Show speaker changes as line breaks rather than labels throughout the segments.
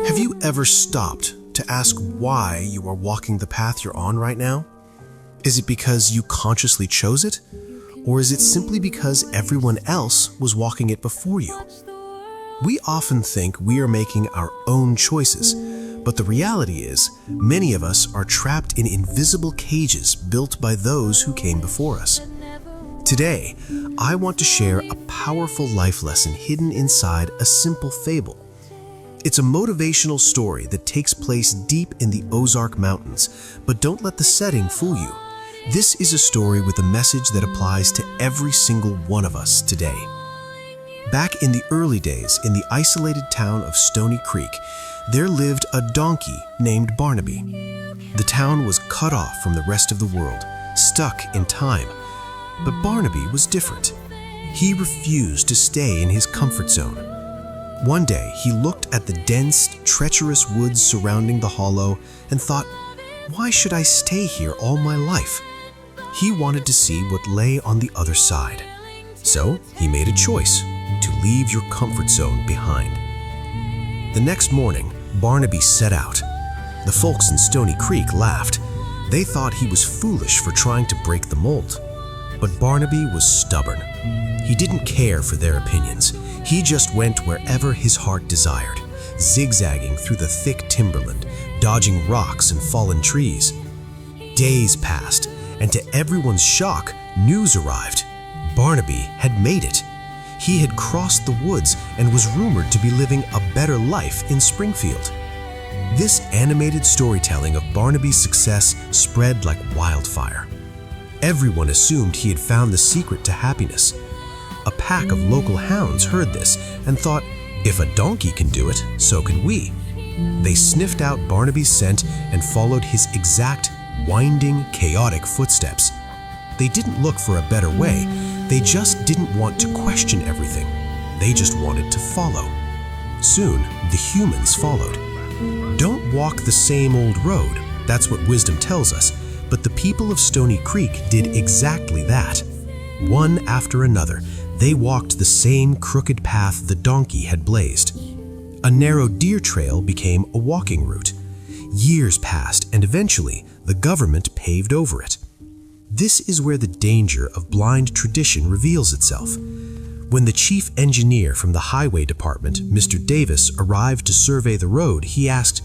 Have you ever stopped to ask why you are walking the path you're on right now? Is it because you consciously chose it? Or is it simply because everyone else was walking it before you? We often think we are making our own choices, but the reality is, many of us are trapped in invisible cages built by those who came before us. Today, I want to share a powerful life lesson hidden inside a simple fable. It's a motivational story that takes place deep in the Ozark Mountains, but don't let the setting fool you. This is a story with a message that applies to every single one of us today. Back in the early days, in the isolated town of Stony Creek, there lived a donkey named Barnaby. The town was cut off from the rest of the world, stuck in time. But Barnaby was different. He refused to stay in his comfort zone. One day, he looked at the dense, treacherous woods surrounding the hollow and thought, "Why should I stay here all my life?" He wanted to see what lay on the other side. So he made a choice to leave your comfort zone behind. The next morning, Barnaby set out. The folks in Stony Creek laughed. They thought he was foolish for trying to break the mold. But Barnaby was stubborn. He didn't care for their opinions. He just went wherever his heart desired, zigzagging through the thick timberland, dodging rocks and fallen trees. Days passed, and to everyone's shock, news arrived. Barnaby had made it. He had crossed the woods and was rumored to be living a better life in Springfield. This animated storytelling of Barnaby's success spread like wildfire. Everyone assumed he had found the secret to happiness. A pack of local hounds heard this and thought, if a donkey can do it, so can we. They sniffed out Barnaby's scent and followed his exact, winding, chaotic footsteps. They didn't look for a better way. They just didn't want to question everything. They just wanted to follow. Soon, the humans followed. Don't walk the same old road. That's what wisdom tells us. But the people of Stony Creek did exactly that. One after another, they walked the same crooked path the donkey had blazed. A narrow deer trail became a walking route. Years passed, and eventually, the government paved over it. This is where the danger of blind tradition reveals itself. When the chief engineer from the highway department, Mr. Davis, arrived to survey the road, he asked,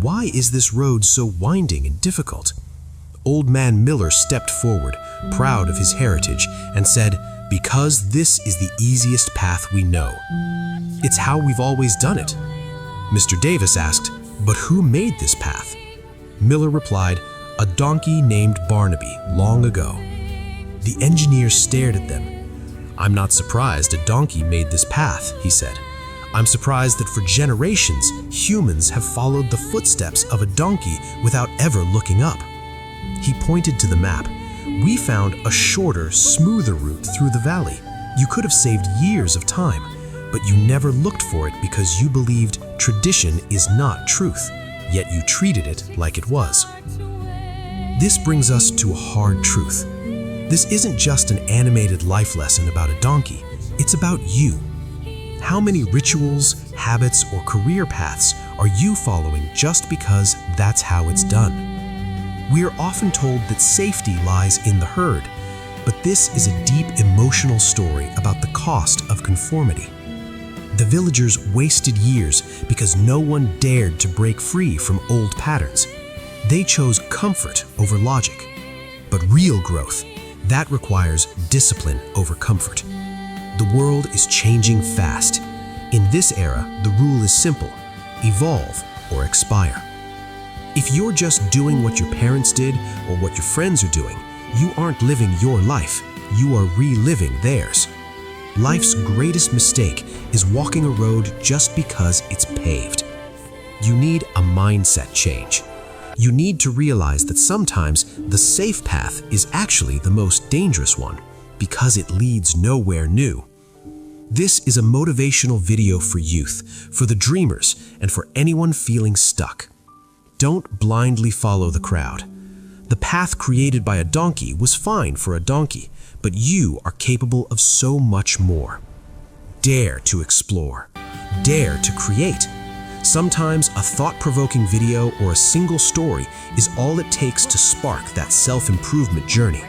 "Why is this road so winding and difficult?" Old Man Miller stepped forward, proud of his heritage, and said, "Because this is the easiest path we know. It's how we've always done it." Mr. Davis asked, "But who made this path?" Miller replied, "A donkey named Barnaby long ago." The engineer stared at them. "I'm not surprised a donkey made this path," he said. "I'm surprised that for generations, humans have followed the footsteps of a donkey without ever looking up." He pointed to the map. "We found a shorter, smoother route through the valley. You could have saved years of time, but you never looked for it because you believed tradition is not truth, yet you treated it like it was." This brings us to a hard truth. This isn't just an animated life lesson about a donkey, it's about you. How many rituals, habits, or career paths are you following just because that's how it's done? We are often told that safety lies in the herd, but this is a deep emotional story about the cost of conformity. The villagers wasted years because no one dared to break free from old patterns. They chose comfort over logic. But real growth, that requires discipline over comfort. The world is changing fast. In this era, the rule is simple: evolve or expire. If you're just doing what your parents did or what your friends are doing, you aren't living your life, you are reliving theirs. Life's greatest mistake is walking a road just because it's paved. You need a mindset change. You need to realize that sometimes the safe path is actually the most dangerous one because it leads nowhere new. This is a motivational video for youth, for the dreamers, and for anyone feeling stuck. Don't blindly follow the crowd. The path created by a donkey was fine for a donkey, but you are capable of so much more. Dare to explore. Dare to create. Sometimes a thought-provoking video or a single story is all it takes to spark that self-improvement journey.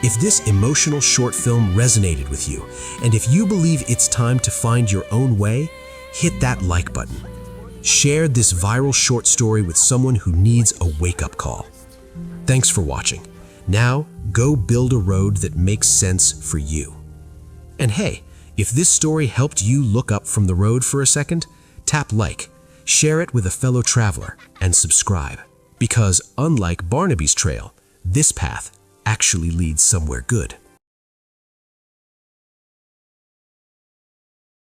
If this emotional short film resonated with you, and if you believe it's time to find your own way, hit that like button. Share this viral short story with someone who needs a wake-up call. Thanks for watching. Now, go build a road that makes sense for you. And hey, if this story helped you look up from the road for a second, tap like, share it with a fellow traveler, and subscribe. Because unlike Barnaby's trail, this path actually leads somewhere good.